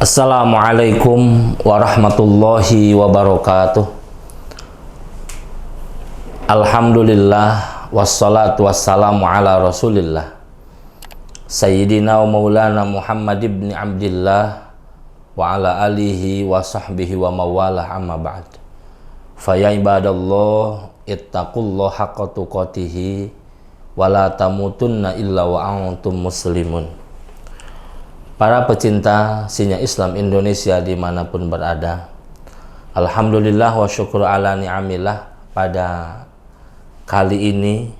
Assalamualaikum warahmatullahi wabarakatuh. Alhamdulillah wassalatu wassalamu ala rasulillah Sayyidina wa maulana Muhammad ibn Abdillah wa ala alihi wa sahbihi wa mawalah amma ba'd. Faya ibadallah ittaqullah haqqa tuqatihi wa la tamutunna illa wa antum muslimun. Para pecinta sinyal Islam Indonesia dimanapun berada, alhamdulillah wa syukur ala ni'amillah, pada kali ini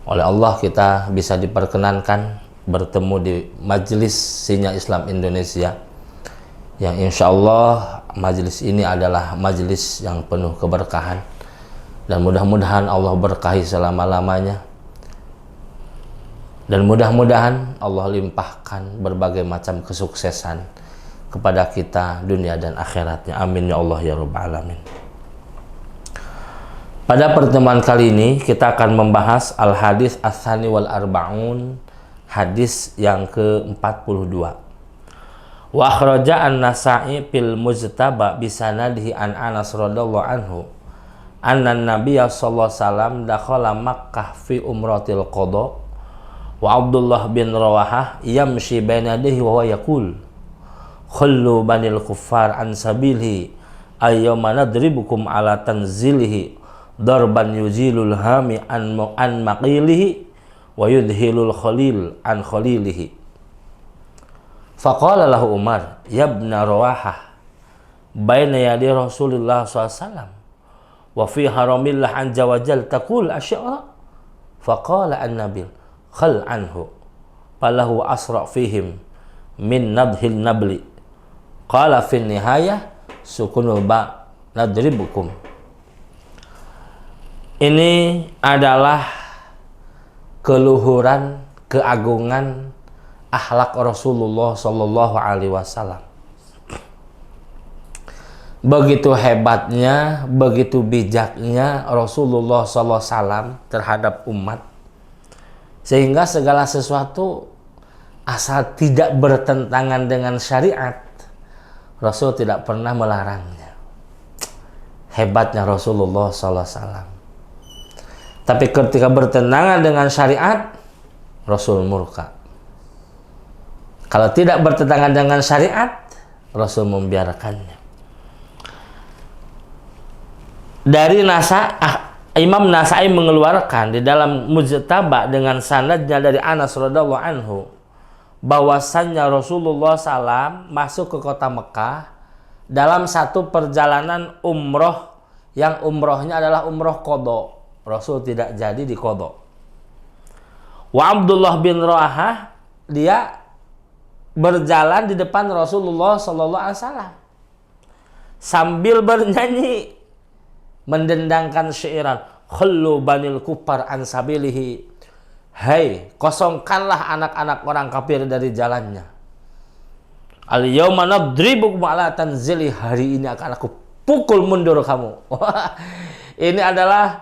oleh Allah kita bisa diperkenankan bertemu di majelis sinyal Islam Indonesia, yang insya Allah majelis ini adalah majelis yang penuh keberkahan, dan mudah-mudahan Allah berkahi selama-lamanya. Dan mudah-mudahan Allah limpahkan berbagai macam kesuksesan kepada kita dunia dan akhiratnya. Amin ya Allah ya Rabbal Alamin. Pada pertemuan kali ini kita akan membahas Al-Hadis Ats-Tsani wal Arba'un, hadis yang ke-42. Wa akhraja an-Nasa'i fil Mujtaba bisanadihi an Anas radhiyallahu anhu anna an-nabiyya sallallahu alaihi wasallam dakhala Makkah fi umratil qada. Wa Abdullah bin Rawahah yamshi baina yadayhi wa huwa yaqul khullu banil kuffar an sabilihi ayyama nadribukum ala tanzilihi darban yuzilul hami an maqilihi wa yudhilul khalil an khalilihi. Faqala lahu Umar ya ibn Rawahah baina yaday Rasulullah SAW wa fi haramillah an jawajal taqul asya'a. Faqala an-nabil khal anhu falahu asra fihim min nadhil nabli qala fin nihayah sukunul ba nadribukum. Ini adalah keluhuran, keagungan akhlak Rasulullah sallallahu alaihi wasallam. Begitu hebatnya, begitu bijaknya Rasulullah sallallahu alaihi wasallam terhadap umat, sehingga segala sesuatu asal tidak bertentangan dengan syariat, Rasul tidak pernah melarangnya. Hebatnya Rasulullah SAW. Tapi ketika bertentangan dengan syariat, Rasul murka. Kalau tidak bertentangan dengan syariat, Rasul membiarkannya. Dari Imam Nasa'i mengeluarkan di dalam Mujtaba dengan sanadnya dari Anas radhiyallahu anhu bahwasannya Rasulullah SAW masuk ke kota Mekah dalam satu perjalanan umroh, yang umrohnya adalah umroh qadha. Rasul tidak jadi di qadha. Wa Abdullah bin Rawahah, dia berjalan di depan Rasulullah SAW sambil bernyanyi, mendendangkan syairan, khullu banil kuffar an sabilihi, hai, kosongkanlah anak-anak orang kafir dari jalannya. Al yauma nadribukum ala tanzili, hari ini akan aku pukul mundur kamu. Ini adalah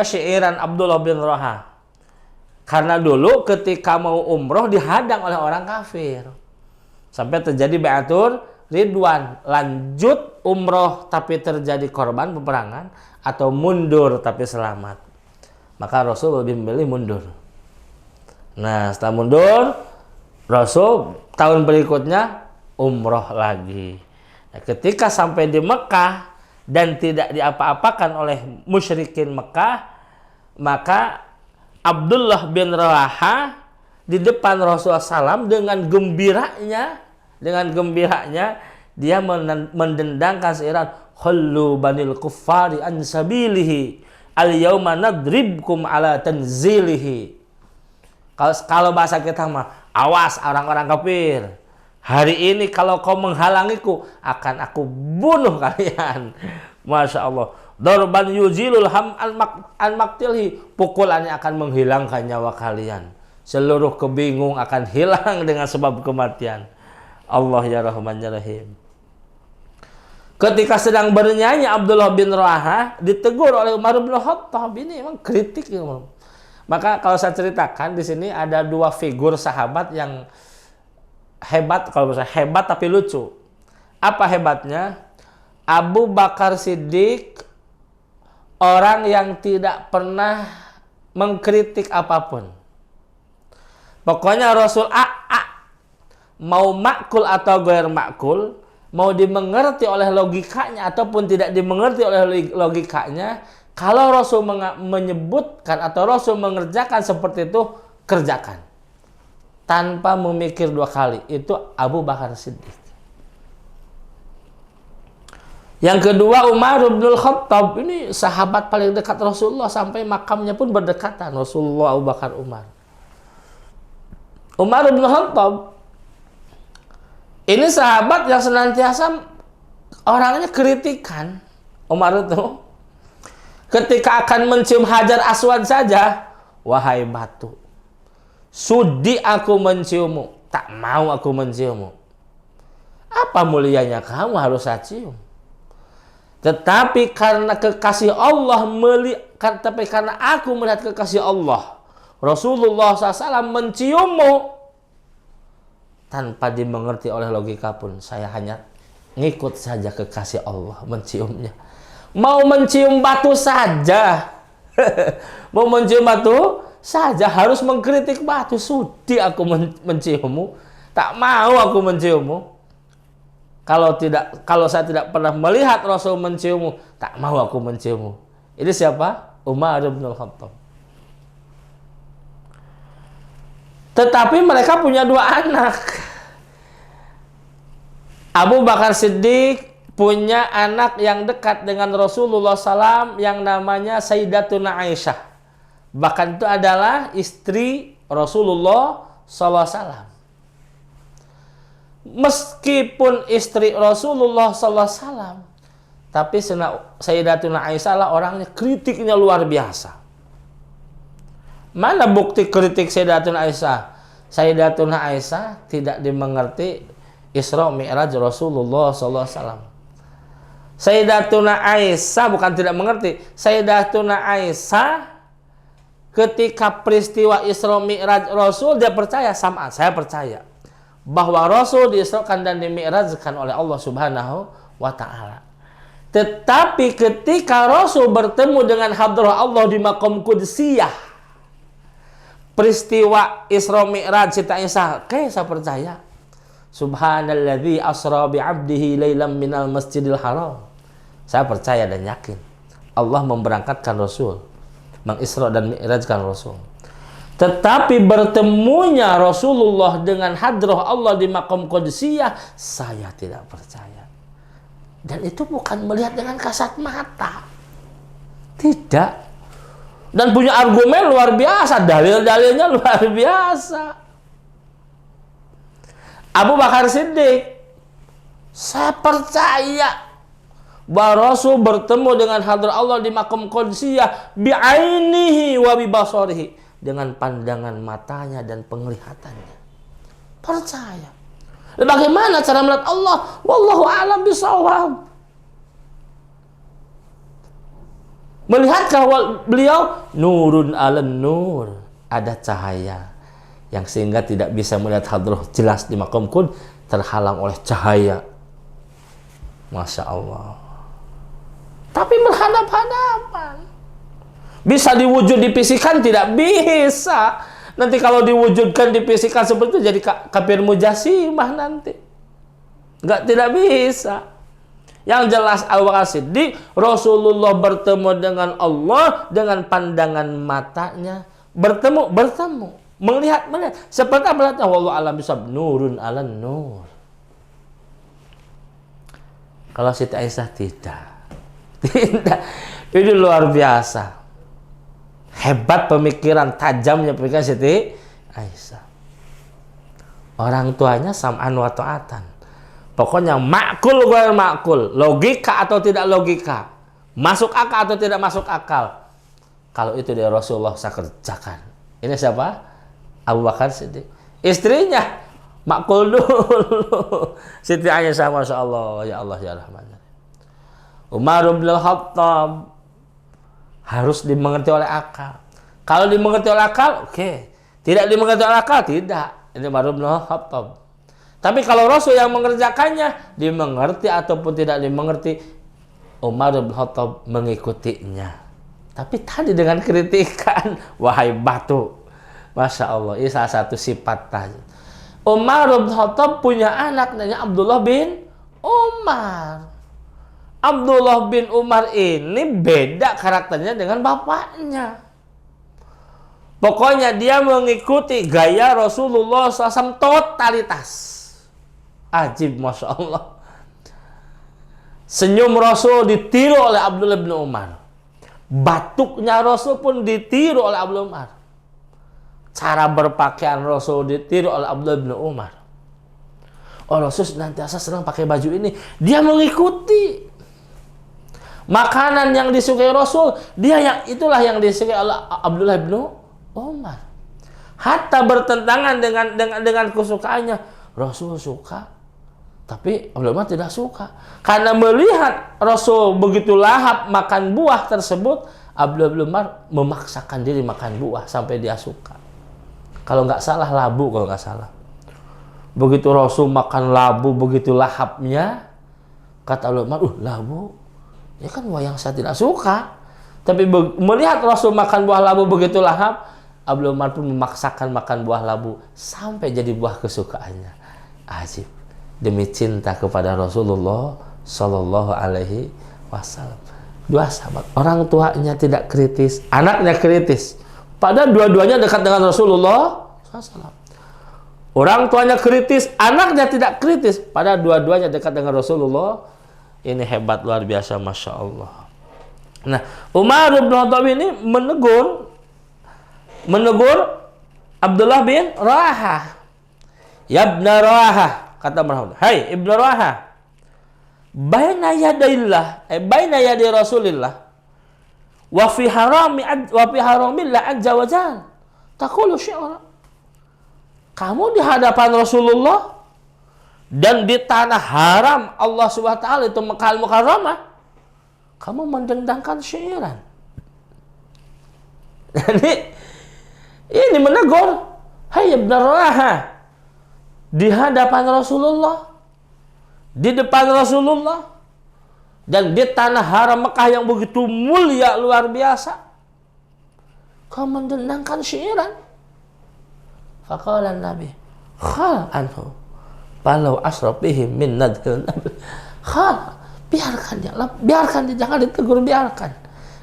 syairan Abdullah bin Rawahah. Karena dulu ketika mau umroh dihadang oleh orang kafir sampai terjadi bai'atur ridwan, lanjut umroh tapi terjadi korban peperangan, atau mundur tapi selamat. Maka Rasul lebih memilih mundur. Nah, setelah mundur, Rasul tahun berikutnya umroh lagi. Nah, ketika sampai di Mekah dan tidak diapa-apakan oleh musyrikin Mekah, maka Abdullah bin Rawahah di depan Rasulullah SAW dengan gembiranya dia mendendangkan syairan, khullu banil kuffari an sabilihi al yauma nadribkum ala tanzilihi. Kalau bahasa kita mah, awas orang-orang kafir, hari ini kalau kau menghalangiku akan aku bunuh kalian. Masya Allah. Darban yuzilul ham an maktilhi, pukulannya akan menghilangkan nyawa kalian. Seluruh kebingung akan hilang dengan sebab kematian. Allah ya Rahman ya Rahim. Ketika sedang bernyanyi, Abdullah bin Rawahah ditegur oleh Umar bin Khattab. Ini memang kritik ya. Maka kalau saya ceritakan di sini ada dua figur sahabat yang hebat, kalau misalnya hebat tapi lucu. Apa hebatnya? Abu Bakar Siddiq orang yang tidak pernah mengkritik apapun. Pokoknya Rasul mau makul atau gair makul, mau dimengerti oleh logikanya ataupun tidak dimengerti oleh logikanya, kalau Rasul menyebutkan atau Rasul mengerjakan seperti itu, kerjakan. Tanpa memikir dua kali. Itu Abu Bakar Siddiq. Yang kedua, Umar bin Khattab. Ini sahabat paling dekat Rasulullah. Sampai makamnya pun berdekatan. Rasulullah, Abu Bakar, Umar. Umar bin Khattab. Ini sahabat yang senantiasa orangnya kritikan. Umar itu. Ketika akan mencium Hajar Aswad saja. Wahai batu, sudi aku menciummu, tak mau aku menciummu. Apa mulianya kamu harus saya cium? Tetapi karena kekasih Allah, tapi karena aku melihat kekasih Allah, Rasulullah SAW menciummu, tanpa dimengerti oleh logika pun, saya hanya ngikut saja kekasih Allah menciumnya. Mau mencium batu saja, mau mencium batu saja harus mengkritik batu. Sudi aku menciummu, tak mau aku menciummu. Kalau saya tidak pernah melihat Rasul menciummu, tak mau aku menciummu. Ini siapa? Umar bin Khattab. Tetapi mereka punya dua anak. Abu Bakar Siddiq punya anak yang dekat dengan Rasulullah SAW yang namanya Sayyidatuna Aisyah. Bahkan itu adalah istri Rasulullah SAW. Meskipun istri Rasulullah SAW, tapi Sayyidatuna Aisyah lah orangnya kritiknya luar biasa. Mana bukti kritik Sayyidatuna Aisyah? Sayyidatuna Aisyah tidak dimengerti Isra Mi'raj Rasulullah SAW. Sayyidatuna Aisyah bukan tidak mengerti. Sayyidatuna Aisyah ketika peristiwa Isra Mi'raj Rasul, dia percaya sama. Saya percaya bahwa Rasul diisrakan dan dimi'rajkan oleh Allah Subhanahu wa Ta'ala. Tetapi ketika Rasul bertemu dengan hadrah Allah di maqam Qudsiyah, peristiwa Isra Mi'raj Siti Aisyah, saya percaya. Subhanalladzi asra bi'abdihi lailam minal masjidil haram. Saya percaya dan yakin Allah memberangkatkan Rasul, mengisra dan mi'rajkan Rasul. Tetapi bertemunya Rasulullah dengan hadrah Allah di maqam Qudsiyah, saya tidak percaya. Dan itu bukan melihat dengan kasat mata. Tidak. Dan punya argumen luar biasa, dalil-dalilnya luar biasa. Abu Bakar Siddiq, saya percaya bahwa Rasul bertemu dengan hadrah Allah di maqam Qudsiyah bi'ainihi wa bibasarihi, dengan pandangan matanya dan penglihatannya. Percaya. Bagaimana cara melihat Allah? Wallahu a'lam bishawab. Melihatkah beliau? Nurun 'alan nur, ada cahaya yang sehingga tidak bisa melihat hadrah jelas di maqam Qud, terhalang oleh cahaya. Masya Allah. Tapi berhadap-hadapan. Bisa diwujud dipisihkan? Tidak bisa. Nanti kalau diwujudkan dipisihkan seperti itu jadi kafir mujassimah nanti. Tidak bisa. Yang jelas Abu Bakar Siddiq, Rasulullah bertemu dengan Allah dengan pandangan matanya. Bertemu. Melihat. Seperti melihat wallahu a'lam bishawab, nurun 'alan nur. Kalau Siti Aisyah tidak. Ini luar biasa. Hebat pemikiran, tajamnya pemikiran Siti Aisyah. Orang tuanya sam'an wa ta'atan. Pokoknya makul gair makul, logika atau tidak logika, masuk akal atau tidak masuk akal. Kalau itu dari Rasulullah saya kerjakan. Ini siapa? Abu Bakar Siddiq. Istrinya makul dulu. Siti Aisyah, Masya Allah, ya Allah ya Rahman. Umar bin Khattab harus dimengerti oleh akal. Kalau dimengerti oleh akal, oke. Tidak dimengerti oleh akal, tidak. Ini Umar bin Khattab. Tapi kalau Rasul yang mengerjakannya, dimengerti ataupun tidak dimengerti, Umar bin Khattab mengikutinya. Tapi tadi dengan kritikan, wahai batu. Masya Allah, ini salah satu sifat tadi. Umar bin Khattab punya anak namanya Abdullah bin Umar. Abdullah bin Umar ini beda karakternya dengan bapaknya. Pokoknya dia mengikuti gaya Rasulullah SAW totalitas. Ajib, Masya Allah. Senyum Rasul ditiru oleh Abdullah bin Umar. Batuknya Rasul pun ditiru oleh Abdullah bin Umar. Cara berpakaian Rasul ditiru oleh Abdullah bin Umar. Oh, Rasul senantiasa senang pakai baju ini. Dia mengikuti. Makanan yang disukai Rasul, itulah yang disukai oleh Abdullah bin Umar. Hatta bertentangan dengan kesukaannya. Rasul suka, tapi Abdullah bin Umar tidak suka. Karena melihat Rasul begitu lahap makan buah tersebut, Abdullah bin Umar memaksakan diri makan buah sampai dia suka. Kalau nggak salah labu, kalau nggak salah. Begitu Rasul makan labu begitu lahapnya, kata Abdullah bin Umar, labu, ya kan buah yang saya tidak suka. Tapi melihat Rasul makan buah labu begitu lahap, Abdullah bin Umar pun memaksakan makan buah labu sampai jadi buah kesukaannya. Ajib. Demi cinta kepada Rasulullah Sallallahu Alaihi Wasallam. Dua sahabat, orang tuanya tidak kritis, anaknya kritis. Padahal dua-duanya dekat dengan Rasulullah SAW. Orang tuanya kritis, anaknya tidak kritis. Padahal dua-duanya dekat dengan Rasulullah. Ini hebat luar biasa, Masya Allah. Nah, Umar bin Khattab ini menegur Abdullah bin Rawahah. Ya Ibn Rawahah, kata Muhammad. Hai Ibn Rawahah, baina yaday Rasulillah wa fi haramillah azza wa jalla taqulu syi'ra. Kamu di hadapan Rasulullah dan di tanah haram Allah Subhanahu wa taala itu Mekah Al-Mukarramah, kamu mendendangkan syairan. Jadi ini menegur, hai Ibn Rawahah, di hadapan Rasulullah, di depan Rasulullah, dan di tanah haram Mekah yang begitu mulia luar biasa, kau mendendangkan syairan. Faqala Nabi, khal anhu palau asrafihim min nadhil nabi. Khal, biarkan dia, jangan ditegur, biarkan.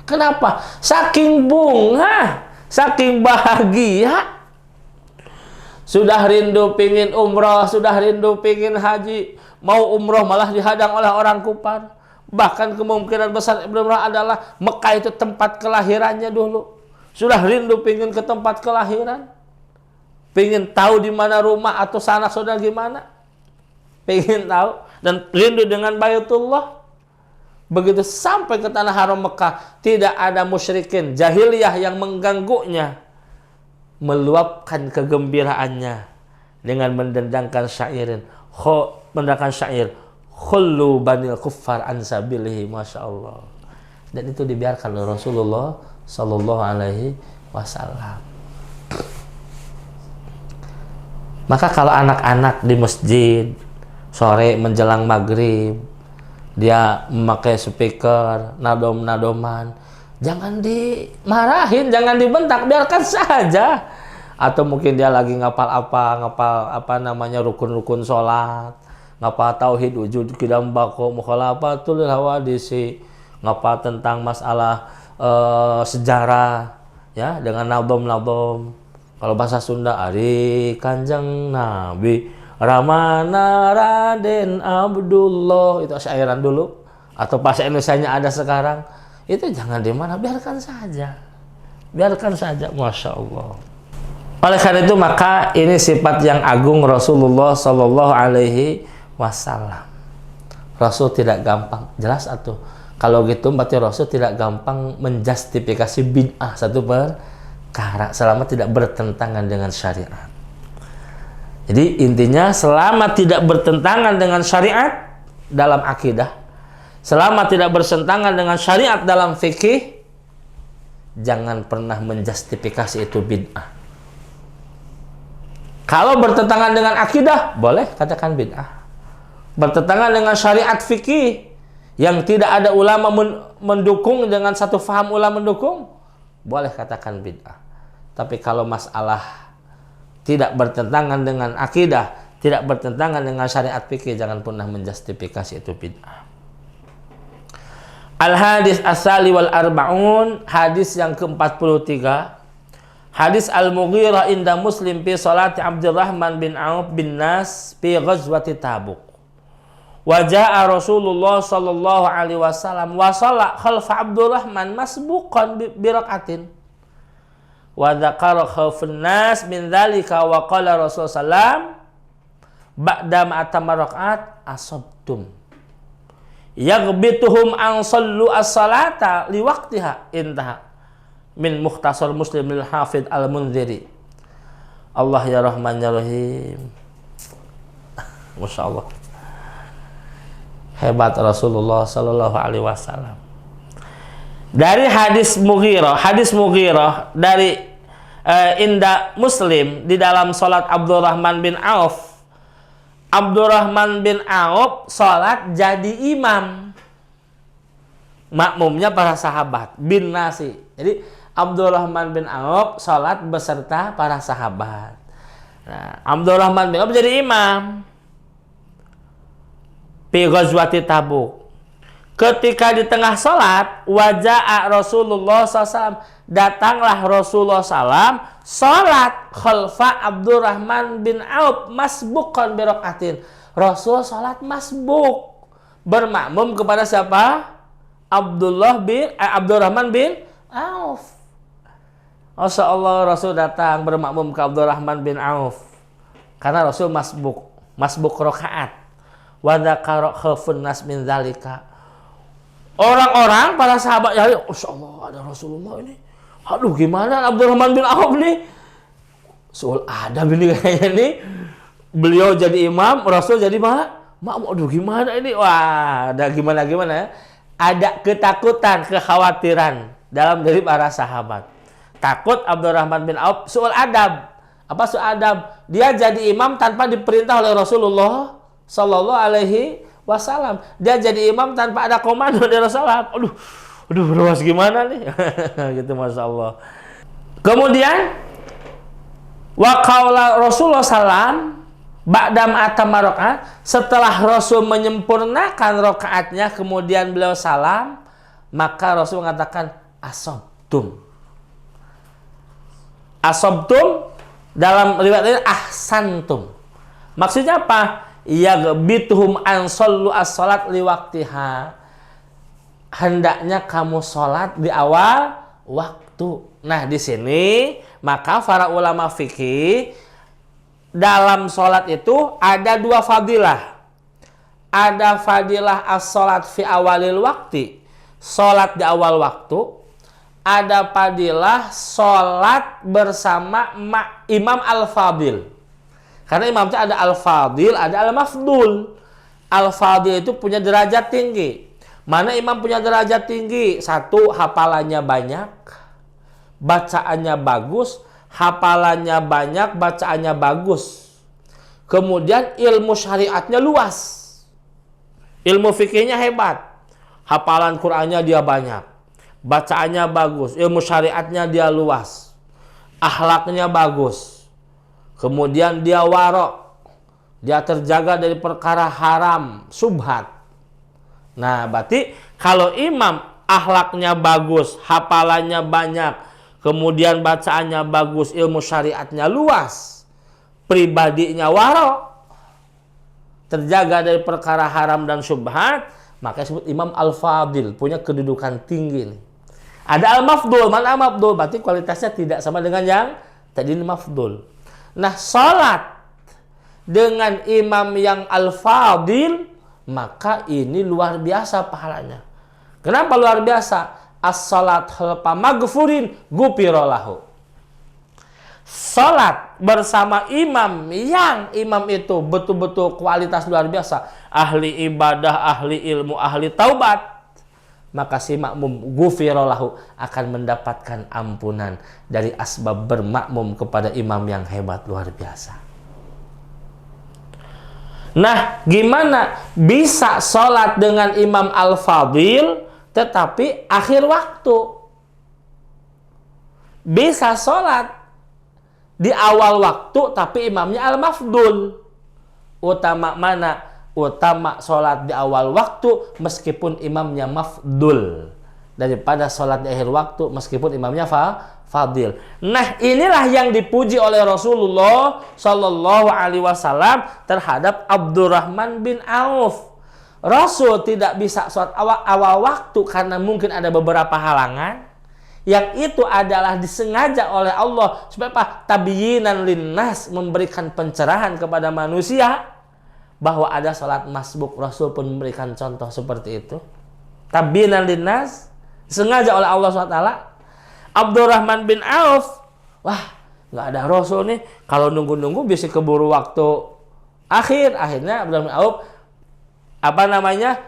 Kenapa? Saking bunga, saking bahagia. Sudah rindu pingin umrah, sudah rindu pingin haji, mau umrah malah dihadang oleh orang kufar. Bahkan kemungkinan besar Ibnu Umar adalah Mekah itu tempat kelahirannya dulu. Sudah rindu pingin ke tempat kelahiran, pingin tahu di mana rumah atau sanak saudara gimana, pingin tahu dan rindu dengan Baitullah. Begitu sampai ke tanah haram Mekah, tidak ada musyrikin jahiliyah yang mengganggunya, meluapkan kegembiraannya dengan mendendangkan syairin, mendendangkan syair, khullu banil kuffar an sabilihi. Masya Allah. Dan itu dibiarkan oleh Rasulullah Sallallahu Alaihi Wasallam. Maka kalau anak-anak di masjid sore menjelang maghrib dia memakai speaker, nadom-nadoman, jangan dimarahin, jangan dibentak, biarkan saja. Atau mungkin dia lagi ngapal apa namanya rukun-rukun sholat, ngapal tauhid wujud qidam baqo mukhalafatul hawadisi, ngapal tentang masalah sejarah ya dengan nadom-nadom. Kalau bahasa Sunda, Ari Kanjeng Nabi Ramana Raden Abdullah, itu syairan dulu. Atau bahasa Indonesianya ada sekarang. Itu jangan dimana, biarkan saja. Biarkan saja, Masya Allah. Oleh karena itu maka ini sifat yang agung Rasulullah Sallallahu Alaihi Wasallam. Rasul tidak gampang, jelas atuh. Kalau gitu berarti Rasul tidak gampang menjustifikasi bid'ah satu perkara selama tidak bertentangan dengan syariat. Jadi intinya selama tidak bertentangan dengan syariat dalam akidah, selama tidak bertentangan dengan syariat dalam fikih, jangan pernah menjustifikasi itu bid'ah. Kalau bertentangan dengan akidah, boleh katakan bid'ah. Bertentangan dengan syariat fikih yang tidak ada ulama mendukung dengan satu faham ulama mendukung, boleh katakan bid'ah. Tapi kalau masalah tidak bertentangan dengan akidah, tidak bertentangan dengan syariat fikih, jangan pernah menjustifikasi itu bid'ah. Al-hadis as-sali wal arba'un, hadis yang ke-43. Hadis Al-Mughirah inda Muslim fi salati Abdurrahman bin Auf bin Nas fi ghazwati Tabuk. Wa jaa Rasulullah sallallahu alaihi wasallam wa shalla khalfa Abdurrahman masbuqan bi rak'atin. Wa dzakara khaufun nas min dzalika wa qala Rasulullah sallam ba'da ma atamma rak'at asabtum. Yaghbituhum an sallu as-salata li waqtiha intaha. Min Mukhtasar Muslim lil Hafidh Al-Munziri. Allah ya Rahman ya Rahim. Masya Allah. Hebat Rasulullah sallallahu alaihi wasallam. Dari hadis Mughirah dari inda Muslim di dalam salat Abdurrahman bin Auf. Abdurrahman bin Auf salat jadi imam. Makmumnya para sahabat bin nasi. Jadi Abdurrahman bin Auf salat beserta para sahabat. Nah, Abdurrahman bin Auf jadi imam fi ghazwati Tabuk. Ketika di tengah salat, wajah Rasulullah SAW, datanglah Rasulullah SAW salat khalfa Abdurrahman bin Auf masbuqan bi rak'atin. Rasul salat masbuk, bermakmum kepada siapa? Abdurrahman bin Auf. Masya Allah, Rasul datang bermakmum ke Abdurrahman bin Auf karena Rasul masbuk rakaat. Wa dzakara khaufun nas min dzalika. Orang-orang para sahabat ya, Masya Allah, ada Rasulullah ini. Aduh, gimana Abdurrahman bin Auf nih? Soal adab ini kayaknya nih. Beliau jadi imam, Rasul jadi makmum. Aduh, gimana ini? Wah, ada gimana ya? Ada ketakutan, kekhawatiran dalam diri para sahabat. Takut Abdurrahman bin Auf soal adab. Apa soal adab? Dia jadi imam tanpa diperintah oleh Rasulullah sallallahu alaihi wasallam. Dia jadi imam tanpa ada komando dari Rasulullah. Aduh, berwas gimana nih? Gitu, Masya Allah. Kemudian wa qaula Rasulullah sallam ba'dam atamma rakaat, setelah Rasul menyempurnakan rakaatnya kemudian beliau salam, maka Rasul mengatakan asabtum. Asabtum dalam riwayat ini ahsantum. Maksudnya apa? Yaghbituhum an sallu as-salat li waqtiha. Hendaknya kamu salat di awal waktu. Nah, di sini maka para ulama fikih dalam salat itu ada dua fadilah. Ada fadilah as-salat fi awalil waqti, salat di awal waktu. Ada fadilah salat bersama Imam Al-Fadil. Karena imam itu ada Al-Fadil, ada Al-Mafdul. Al-Fadil itu punya derajat tinggi. Mana imam punya derajat tinggi? Satu, hafalannya banyak, bacaannya bagus. Hafalannya banyak, bacaannya bagus. Kemudian ilmu syariatnya luas. Ilmu fikihnya hebat. Hafalan Qur'annya dia banyak. Bacaannya bagus, ilmu syariatnya dia luas. Akhlaknya bagus. Kemudian dia warok. Dia terjaga dari perkara haram, subhat. Nah, berarti kalau imam akhlaknya bagus, hafalannya banyak, kemudian bacaannya bagus, ilmu syariatnya luas, pribadinya warok, terjaga dari perkara haram dan subhat, maka disebut Imam Al-Fadil, punya kedudukan tinggi nih. Ada Al-Mafdul, mana Al-Mafdul? Berarti kualitasnya tidak sama dengan yang tadi Mafdul. Nah, salat dengan imam yang Al-Fadil, maka ini luar biasa pahalanya. Kenapa luar biasa? As-salat khalfa maghfurin ghufiralahu. Salat bersama imam yang imam itu betul-betul kualitas luar biasa, ahli ibadah, ahli ilmu, ahli taubat, maka si makmum ghufiralahu akan mendapatkan ampunan dari asbab bermakmum kepada imam yang hebat luar biasa. Nah, gimana bisa sholat dengan imam al-fadil tetapi akhir waktu? Bisa sholat di awal waktu tapi imamnya al-mafdul. Utama mana? Utama sholat di awal waktu meskipun imamnya mafdul, daripada sholat di akhir waktu meskipun imamnya fadil. Nah, inilah yang dipuji oleh Rasulullah Shallallahu Alaihi Wasallam terhadap Abdurrahman bin Auf. Rasul tidak bisa sholat awal waktu karena mungkin ada beberapa halangan, yang itu adalah disengaja oleh Allah supaya apa? Tabyinan linnas, memberikan pencerahan kepada manusia bahwa ada sholat masbuk. Rasul pun memberikan contoh seperti itu. Tabyinan linnas, sengaja oleh Allah SWT. Abdurrahman bin Auf, wah, nggak ada Rasul nih, kalau nunggu-nunggu bisa keburu waktu akhirnya Abdurrahman bin Auf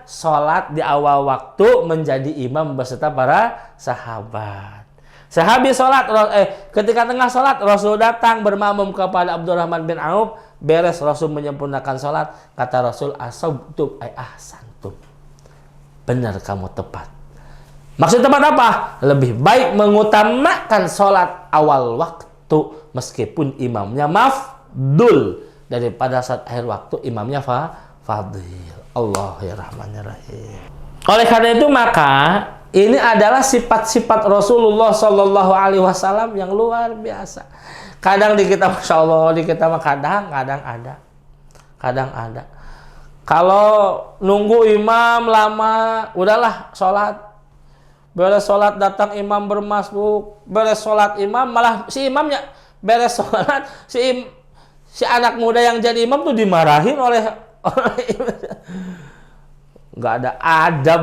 sholat di awal waktu menjadi imam beserta para sahabat. Sahabi sholat, ketika tengah sholat Rasul datang bermakmum kepada Abdurrahman bin Auf. Beres Rasul menyempurnakan sholat, kata Rasul, asabtum ay ahsantum, benar kamu tepat. Maksud tepat apa? Lebih baik mengutamakan sholat awal waktu meskipun imamnya mafdul daripada saat akhir waktu imamnya fadil. Allah ya Rahman ya Rahim. Oleh karena itu maka ini adalah sifat-sifat Rasulullah Shallallahu Alaihi Wasallam yang luar biasa. Kadang di kita Masya Allah, di kita mah kadang ada. Kalau nunggu imam lama, udahlah sholat. Beres sholat datang imam bermasbuk, beres sholat imam malah si imamnya beres sholat si anak muda yang jadi imam tuh dimarahin oleh nggak ada adab.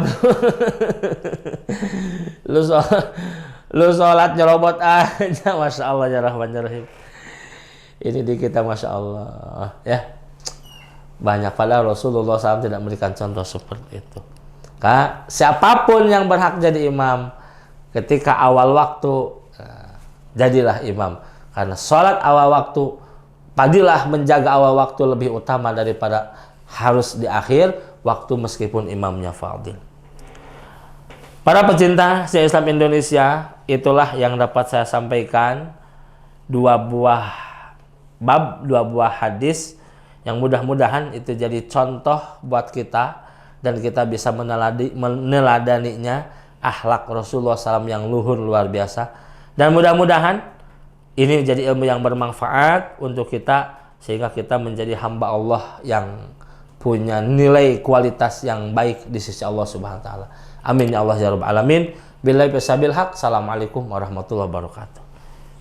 lu sholat nyerobot aja, Masya Allah ya Rahman ya Rahim. Ini di kita Masya Allah ya, banyak pada Rasulullah SAW tidak memberikan contoh seperti itu. Siapapun yang berhak jadi imam ketika awal waktu, jadilah imam. Karena sholat awal waktu, padilah menjaga awal waktu lebih utama daripada harus di akhir waktu meskipun imamnya fadil. Para pecinta sejarah Islam Indonesia, itulah yang dapat saya sampaikan. Dua buah bab, dua buah hadis yang mudah-mudahan itu jadi contoh buat kita dan kita bisa meneladaninya akhlak Rasulullah SAW yang luhur luar biasa. Dan mudah-mudahan ini jadi ilmu yang bermanfaat untuk kita sehingga kita menjadi hamba Allah yang punya nilai kualitas yang baik di sisi Allah Subhanahu wa taala. Amin ya Allah ya rabbal alamin. Billahi bisabil haq. Assalamualaikum warahmatullahi wabarakatuh.